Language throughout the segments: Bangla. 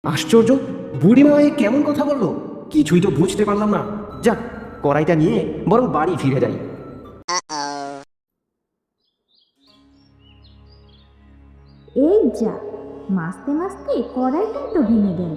আশ্চর্য, বুড়িমা এ কেমন কথা বললো? কিছুই তো বুঝতে পারলাম না। যাক, কড়াইটা নিয়ে বরং বাড়ি ফিরে যাই। এই যা, মাস্তে মাস্তে কড়াইটাই তো ভেঙে গেল।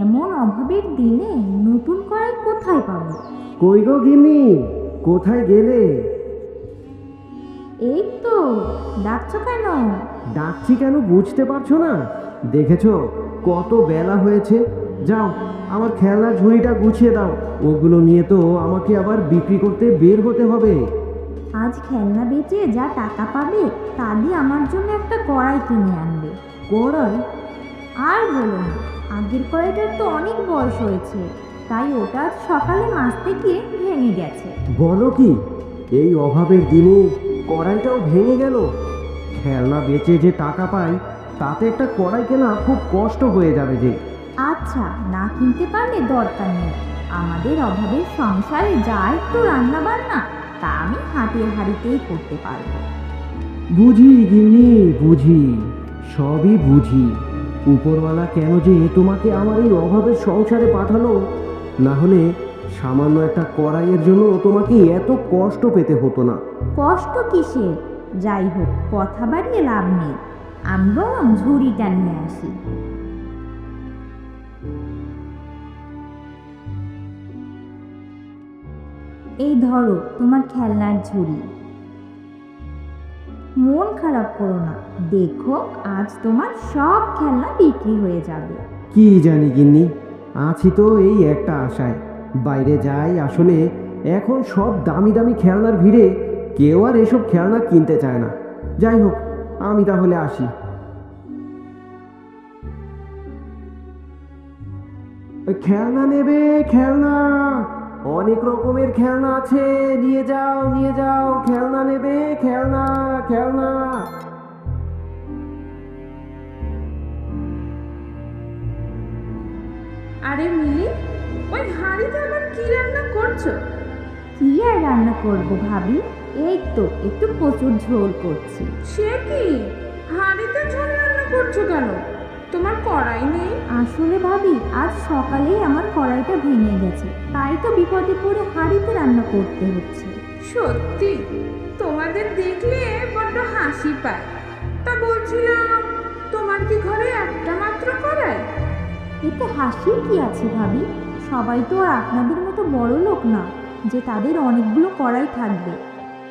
এমন অভাবের দিনে নতুন কড়াই কোথায় পাবো? কই গো গিন্নি, কোথায় গেলে? এই তো, ডাকছো কেন? ডাকছি কেন বুঝতে পারছো না? দেখেছো কত বেলা হয়েছে? যাও, আমার খেলনার ঝুড়িটা গুছিয়ে দাও। ওগুলো নিয়ে তো আমাকে আবার বিক্রি করতে বের হতে হবে। আজ খেলনা বেচে যা টাকা পাবে তা দিয়ে আমার জন্য একটা কড়াই কিনে আনবে। কড়াই? আর বলো না, আগের কড়াইটার তো অনেক বয়স হয়েছে, তাই ওটা আজ সকালে মাজতে গিয়ে ভেঙে গেছে। বলো কি, এই অভাবের দিনে কড়াইটাও ভেঙে গেল? খেলনা বেচে যে টাকা পাই তাতে একটা কড়াই কেনা খুব কষ্ট হয়ে যাবে যে। আচ্ছা, না কিনতে পারলে দরকার নেই। আমাদের অভাবের সংসারে যা একটু রান্না বান্না তা আমি হাতের হাঁড়িতেই করতে পারবো। বুঝি গিন্নি, বুঝি, সবই বুঝি। উপরওয়ালা কেন যে তোমাকে আমার এই অভাবের সংসারে পাঠালো? না হলে সামান্য একটা কড়াইয়ের জন্য তোমাকে এত কষ্ট পেতে হতো না। কষ্ট কিসের? যাই হোক, কথা বাড়িয়ে লাভ নেই। আমি বরং ঝুড়িটা নিয়ে আসি। এই ধরো তোমার খেলনার ঝুড়ি। মন খারাপ করো না, দেখো আজ তোমার সব খেলনা বিক্রি হয়ে যাবে। কি জানি গিন্নি, আছি তো এই একটা আশায়। বাইরে যাই, আসলে এখন সব দামি দামি খেলনার ভিড়ে কেউ আর এসব খেলনা কিনতে চায় না। যাই হোক, আমি তাহলে আসি। খেলনা নেবে? খেলনা অনেক রকমের খেলনা আছে, নিয়ে যাও নিয়ে যাও। খেলনা নেবে? খেলনা, খেলনা। আরে মিলি, ওই হাঁড়িতে আবার কি রান্না করছো? কি আর রান্না করবো ভাবি, এই তো একটু কচুর ঝোল করছি। সে কি, হাঁড়িতে ঝোল রান্না করছো কেন? তোমার কড়াই নেই? আসলে ভাবি, আজ সকালেই আমার কড়াইটা ভেঙে গেছে, তাই তো বিপদে পড়ে হাঁড়িতে রান্না করতে হচ্ছে। সত্যি, তোমাদের দেখলে বড্ড হাসি পায়। তা বলছিলাম, তোমার কি ঘরে একটা মাত্র কড়াই? এতে হাসির কি আছে ভাবি? সবাই তো আর আপনাদের মতো বড় লোক না যে তাদের অনেকগুলো কড়াই থাকবে।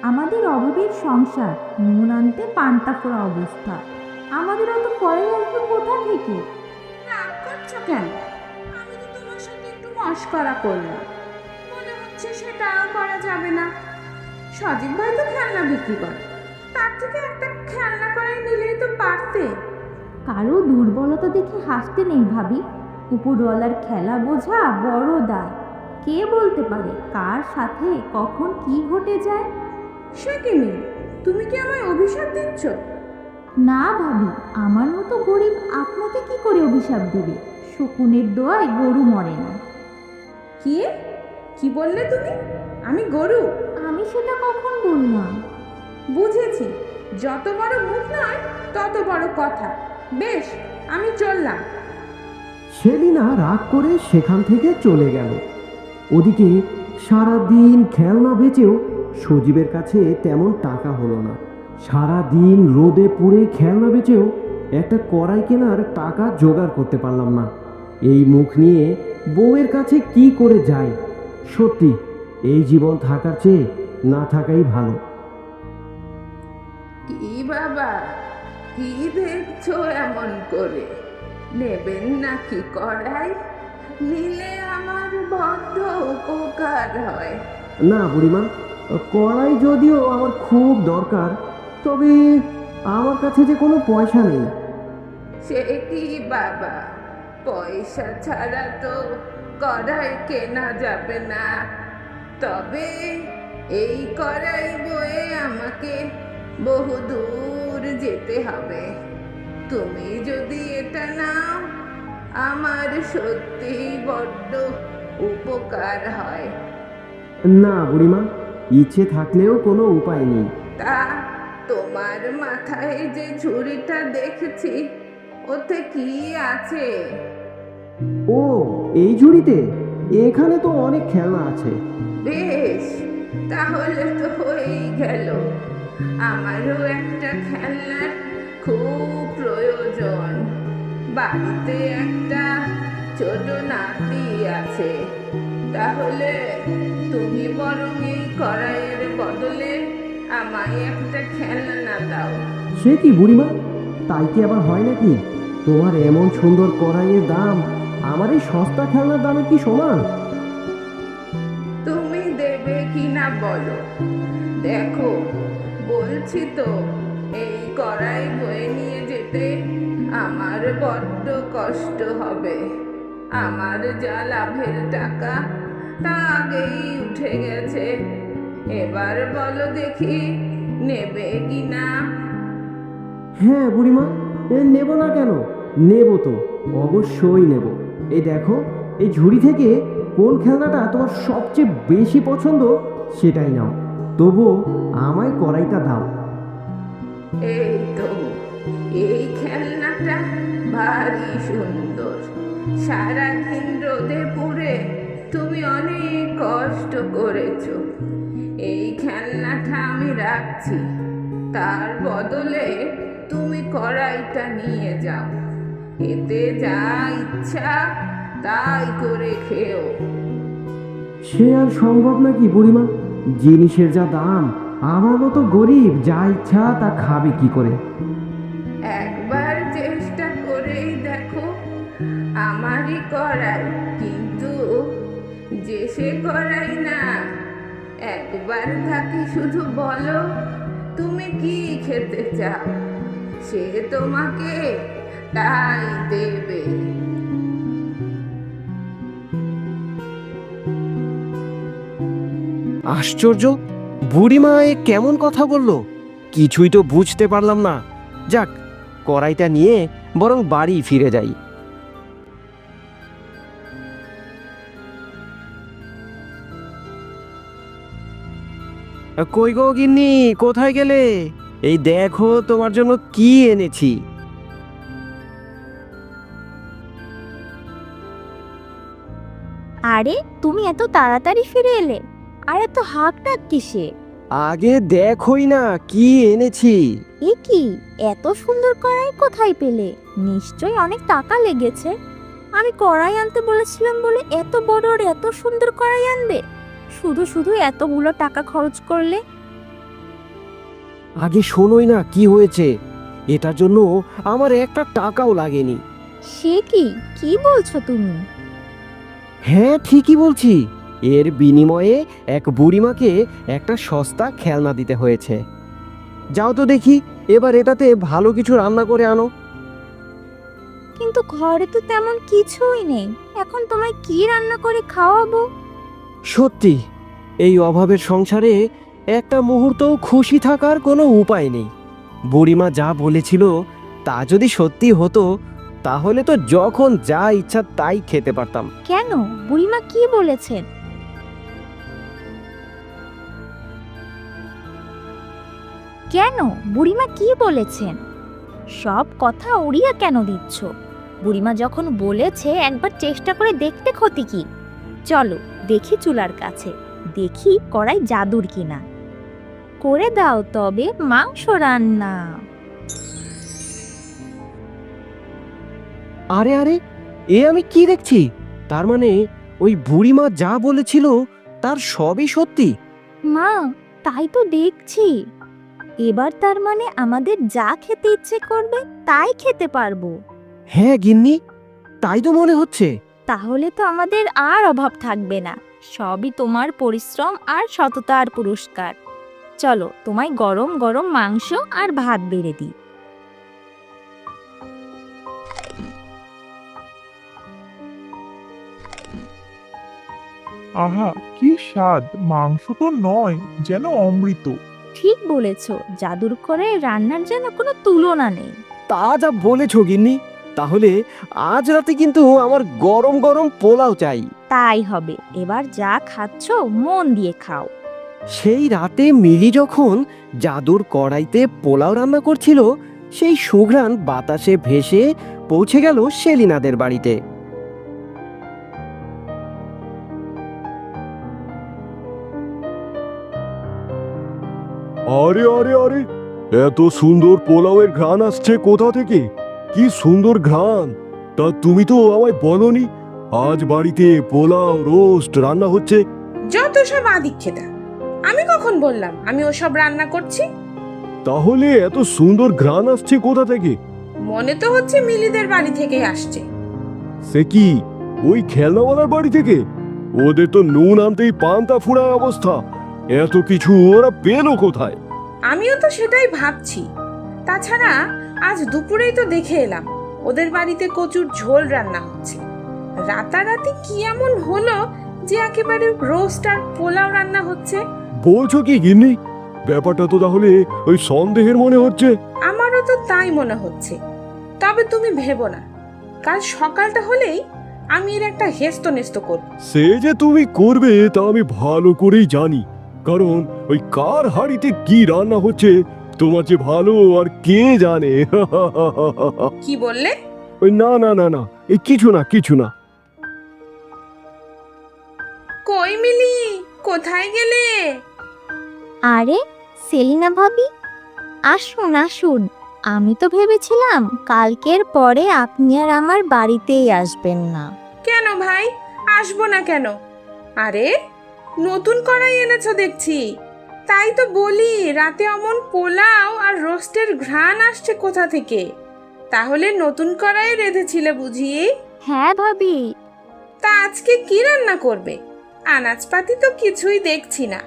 আমাদের অভাবের সংসার, নুন আনতে পান্তা ফোড়া অবস্থা। আমাদের অত কড়াই আসবে কোথা থেকে? রাগ করছো কেন? আমি তো তোমার সাথে একটু মশকরা করলাম। মনে হচ্ছে সেটাও করা যাবে না। সজীব ভাই তো খেলনা বিক্রি করে, তার থেকে একটা খেলনা কড়াই নিলেই তো পারতে। কারো দুর্বলতা দেখে হাসতে নেই ভাবি। উপরওয়ালার খেলা বোঝা বড় দায়। কে বলতে পারে কার সাথে কখন কি ঘটে যায়? সে কি মিল, তুমি কি আমায় অভিশাপ দিচ্ছ? না ভাবি, আমার মতো গরিব আপনাকে কি করে অভিশাপ দেবে? শকুনের দোয়ায় গরু মরে না। কি, কি বললে তুমি? আমি গরু? আমি সেটা কখন বললাম? বুঝেছি, যত বড় মুখ নয় তত বড় কথা। বেশ, আমি চললাম। সেলিনা রাগ করে সেখান থেকে চলে গেল। ওদিকে সারা দিন খেলনা বেচেও সজীবের কাছে তেমন টাকা হলো না। সারা দিন রোদে পুড়ে খেলনা বেচেও একটা কড়াই কেনার টাকা জোগাড় করতে পারলাম না। এই মুখ নিয়ে বউয়ের কাছে কি করে যাই? সত্যি, এই জীবন থাকার চেয়ে না থাকাই ভালো। কি বাবা, কি দেখছো এমন করে? নেবেন নাকি কড়াই? নিলে আমার বড্ড উপকার হয়। না বুড়িমা, কড়াই যদিও আমার খুব দরকার, তবে আমার কাছে যে কোনো পয়সা নেই। সে কি বাবা, পয়সা ছাড়া তো কড়াই কেনা যাবে না। তবে এই কড়াই বয়ে আমাকে বহু দূর যেতে হবে। তুমি যদি এটা নাও, আমার সত্যি বড্ড উপকার হয়। না বুড়িমা, ইচ্ছে থাকলেও কোনো উপায় নেই। তা তোমার মাথায় যে ঝুড়িটা দেখেছি, ওতে কি আছে? ও, এই ঝুড়িতে এখানে তো অনেক খেলনা আছে। বেশ, তাহলে তো হয়েই গেল। আমারও একটা খেলনার খুব প্রয়োজন। বাড়িতে একটা ছোট নাতি আছে। তাহলে তুমি বরং এই কড়াইয়ের বদলে আমায় একটা খেলনা দাও। সে কি বুড়িমা, তাই কি আবার হয় নাকি? তোমার এমন সুন্দর কড়াইয়ের দাম আমার এই সস্তা খেলনার দামের কি সমান? তুমি দেবে কিনা বলো। দেখো, বলছি তো, এই কড়াই বয়ে নিয়ে যেতে আমার বড্ড কষ্ট হবে। আমার যা লাভের টাকা তা আগেই উঠে গেছে। এবার বলো দেখি, নেবে কিনা? হ্যাঁ বুড়িমা, নেব না কেন? নেব তো, অবশ্যই নেব। এই দেখো, এই ঝুড়ি থেকে কোন খেলনাটা তোমার সবচেয়ে বেশি পছন্দ সেটাই নাও। তবুও আমায় কড়াইটা দাও। এই তো, এই খেলনাটা ভারী সুন্দর। সারাদিন রোদে পুড়ে তুমি অনেক কষ্ট করেছো। এই খেলনাটা আমি রাখছি, তার বদলে তুমি কড়াইটা নিয়ে যাও। এতে যা ইচ্ছা তাই করে খেও। সে আর সম্ভব নাকি বুড়িমা? জিনিসের যা দাম, আমার মতো গরিব যা ইচ্ছা তা খাবে কি করে? একবার চেষ্টা করেই দেখো। আমারই কড়াই, কিন্তু যে সে কড়াই না। একবার তাকে শুধু বলো তুমি কি খেতে চাও, সে তোমাকে তাই দেবে। আশ্চর্য, বুড়িমা এ কেমন কথা বললো? কিছুই তো বুঝতে পারলাম না। যাক, কড়াইটা নিয়ে বরং বাড়ি ফিরে যাই। কই গো গিন্নি, কোথায় গেলে? এই দেখো তোমার জন্য কি এনেছি। আরে, তুমি এত তাড়াতাড়ি ফিরে এলে? আর এত হাঁক ডাক কিসে? আগে দেখোই না কি এনেছি। এ কি, এত সুন্দর কড়াই কোথায় পেলে? নিশ্চয়ই অনেক টাকা লেগেছে। আমি কড়াই আনতে বলেছিলাম বলে এত বড় আর এত সুন্দর কড়াই আনবে? শুধু শুধু এতগুলো টাকা খরচ করলে। আগে শোনোই না কি হয়েছে। এটার জন্য আমার একটা টাকাও লাগেনি। সে কি, কি বলছো তুমি? হ্যাঁ, ঠিকই বলছি। এর বিনিময়ে এক বুড়িমাকে একটা সস্তা খেলনা দিতে হয়েছে। যাও তো দেখি, এবার এটাতে ভালো কিছু রান্না করে আনো। কিন্তু ঘরে তো তেমন কিছুই নেই। এখন তোমায় কি রান্না করে খাওয়াবো? সত্যি, এই অভাবের সংসারে একটা মুহূর্তও খুশি থাকার কোনো উপায় নেই। বুড়িমা যা বলেছিল তা যদি সত্যি হতো, তাহলে তো যখন যা ইচ্ছা তাই খেতে পারতাম। কেন, বুড়িমা কি বলেছেন? কেন, বুড়িমা কি বলেছেন? সব কথা উড়িয়ে কেন দিচ্ছ? বুড়িমা যখন বলেছে একবার চেষ্টা করে দেখতে ক্ষতি কি? চলো দেখি চুলার কাছে, দেখি কড়াই জাদুর কিনা। করে দাও তবে মাংস রান্না। আরে আরে, এ আমি কি দেখছি? তার মানে ওই বুড়িমা যা বলেছিল তার সবই সত্যি। মা, তাই তো দেখছি। এবার তার মানে আমাদের যা খেতে ইচ্ছে করবে তাই খেতে পারবো। হ্যাঁ গিন্নি, তাই তো মনে হচ্ছে। তাহলে তো আমাদের আর অভাব থাকবে না। সবই তোমার পরিশ্রম আর সততার পুরস্কার। চলো, তোমায় গরম গরম মাংস আর ভাত বেড়ে দিই। আহা, কি স্বাদ! মাংস তো নয়, যেন অমৃত। ঠিক বলেছ, জাদুর করে রান্নার যেন কোনো তুলনা নেই। তা যা বলেছো গিন্নি, তাহলে আজ রাতে কিন্তু আমার গরম গরম পোলাও চাই। তাই হবে, এবার যা খাচ্ছ মন দিয়ে খাও। সেই রাতে মিলি যখন জাদুর কড়াইতে পোলাও রান্না করছিল, সেই সুঘ্রাণ বাতাসে ভেসে পৌঁছে গেল সেলিনাদের বাড়িতে। আরে আরে আরে, এত সুন্দর পোলাওয়ের ঘ্রাণ আসছে কোথা থেকে? কি সুন্দর ঘ্রাণ! তা তুমি তো আমায় বলনি আজ বাড়িতে পোলাও রোস্ট রান্না হচ্ছে। যত সব আদিক্ষেতা, আমি কখন বললাম আমি ওসব রান্না করছি? তাহলে এত সুন্দর ঘ্রাণ আসছে কোথা থেকে? মনে তো হচ্ছে মিলিদের বাড়ি থেকে আসছে। সে কি, ওই খেলনাওয়ালার বাড়ি থেকে? ওদের তো নুন আনতেই পান্তা ফুরার অবস্থা, এত কিছু ওরা পেলো কোথায়? আমিও তো সেটাই ভাবছি। তাছাড়া আজ দুপুরেই তো দেখে এলাম ওদের বাড়িতে কচুর ঝোল রান্না হচ্ছে। রাতারাতি কি এমন হলো যে একেবারে রোস্ট আর পোলাও রান্না হচ্ছে? বলছো কি গিন্নি? ব্যাপারটা তো তাহলে ওই সন্দেহের মনে হচ্ছে। আমারও তো তাই মনে হচ্ছে। তবে তুমি ভেবো না, কাল সকালটা হলেই আমি এর একটা হেস্ত নেস্ত করব। সে যে তুমি করবে তা আমি ভালো করেই জানি, কারণ ওই কার হাড়িতে কি রান্না হচ্ছে তোমার যে ভালো আর কে জানে। কি বললে? ওই না না না না, এই কিছু না কিছু না। কই মিলি, কোথায় গেলে? আরে সেলিনা ভাবি, আসুন আসুন। আমি তো ভেবেছিলাম কালকের পরে আপনি আর আমার বাড়িতেই আসবেন না। কেন ভাই, আসবো না কেন? আরে নতুন কড়াই এনেছো দেখছি। তাই তো বলি, রাতে অমন পোলাও আর রোস্টের ঘ্রাণ আসছে কোথা থেকে? তাহলে নতুন কড়াই রেঁধেছিলে বুঝি? হ্যাঁ ভাবি। তা আজকে কি রান্না করবে? আনাজপাতি তো কিছুই দেখছি না,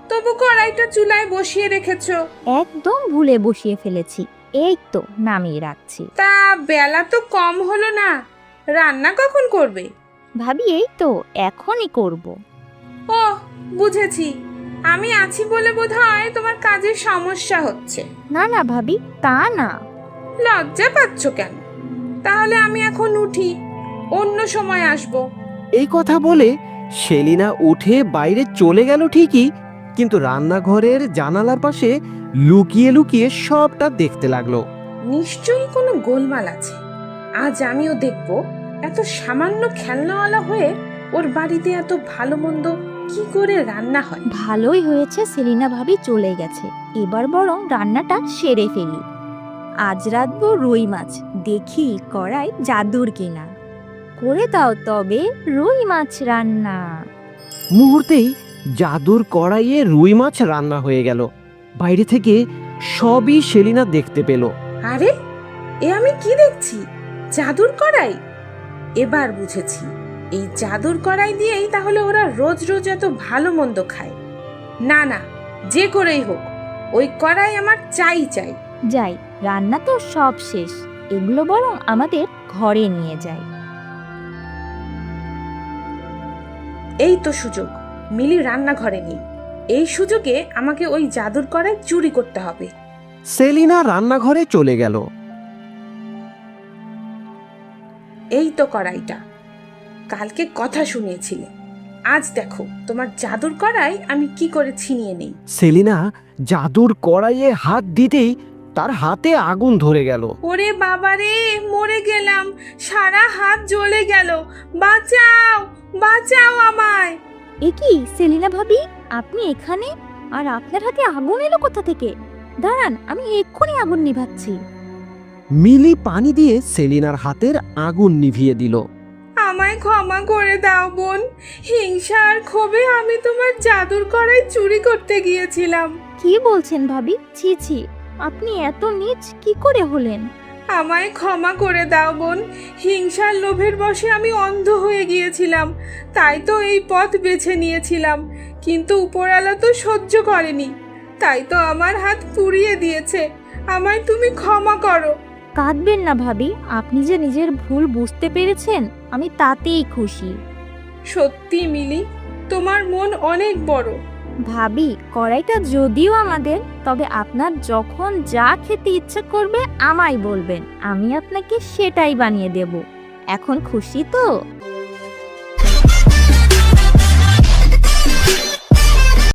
তবু কড়াইটা চুলায় বসিয়ে রেখেছো। একদম ভুলে বসিয়ে ফেলেছি, এই তো নামিয়ে রাখছি। তা বেলা তো কম হলো না, রান্না কখন করবে? ভাবি এই তো এখনই করব। ও বুঝেছি, আমি আছি বলে বোধহয় তোমার কাজের সমস্যা হচ্ছে। না না ভাবি, তা না। লজ্জা পাচ্ছ কেন? তাহলে আমি এখন উঠি, অন্য সময় আসবো। এই কথা বলে সেলিনা উঠে বাইরে চলে গেল ঠিকই, কিন্তু রান্নাঘরের জানালার পাশে লুকিয়ে লুকিয়ে সবটা দেখতে লাগলো। নিশ্চয়ই কোনো গোলমাল আছে। আজ আমিও দেখব এত সামান্য খেলনাওয়ালা হয়ে ওর বাড়িতে এত ভালো মন্দ কি করে রান্না হয়। ভালোই হয়েছে সেলিনা ভাবি চলে গেছে, এবার বরং রান্নাটা সেরে ফেলি। আজ রাঁধবো রুই মাছ, দেখি কড়াই জাদুর কিনা। করে দাও তবে রুই মাছ রান্না। মুহূর্তেই জাদুর কড়াইয়ে রুই মাছ রান্না হয়ে গেল। বাইরে থেকে সবই সেলিনা দেখতে পেল। আরে এ আমি কি দেখছি? জাদুর কড়াই! এবার বুঝেছি, এই জাদুর কড়াই দিয়েই তাহলে ওরা রোজ রোজ এত ভালো মন্দ খায়। না না, যে করেই হোক ওই কড়াই আমার চাই চাই। যাই, রান্না তো সব শেষ, এগুলো বরং আমাদের ঘরে নিয়ে যাই। এই তো সুযোগ, মিলি রান্নাঘরে নেই। এই সুযোগে আমাকে ওই জাদুর কড়াই চুরি করতে হবে। সেলিনা রান্নাঘরে চলে গেল। এই তো কড়াইটা, কালকে কথা শুনিয়েছিলে, আজ দেখো তোমার জাদুর কড়াই আমি কি করে ছিনিয়ে নেই। সেলিনা জাদুর কড়াইয়ে হাত দিতেই তার হাতে আগুন ধরে গেল। ওরে বাবারে, মরে গেলাম, সারা হাত জ্বলে গেল। বাঁচাও, বাঁচাও আমায়। এ কি সেলিনা ভাবি, আপনি এখানে? আর আপনার হাতে আগুন এলো কোথা থেকে? দাঁড়ান, আমি এক্ষুনি আগুন নিভাচ্ছি। মিলি পানি দিয়ে সেলিনার হাতের আগুন নিভিয়ে দিল। আমায় ক্ষমা করে দাও বোন, হিংসা আর ক্ষোভে আমি তোমার জাদুর কড়াই চুরি করতে গিয়েছিলাম। কি বলছেন ভাবি? ছি ছি, আপনি এত নীচ কি করে হলেন? আমায় ক্ষমা করে দাও বোন, হিংসার লোভের বশে আমি অন্ধ হয়ে গিয়েছিলাম, তাই তো এই পথ বেছে নিয়েছিলাম। কিন্তু উপরওয়ালা তো সহ্য করেনি, তাই তো আমার হাত পুড়িয়ে দিয়েছে। আমায় তুমি ক্ষমা করো। কাঁদবেন না ভাবি, আপনি যে নিজের ভুল বুঝতে পেরেছেন, আমি তাতেই খুশি। সত্যি মিলি, তোমার মন অনেক বড়। ভাবি, কড়াইটা যদিও আমাদের, তবে আপনার যখন যা খেতে ইচ্ছা করবে আমায় বলবেন, আমি আপনাকে সেটাই বানিয়ে দেব। এখন খুশি তো?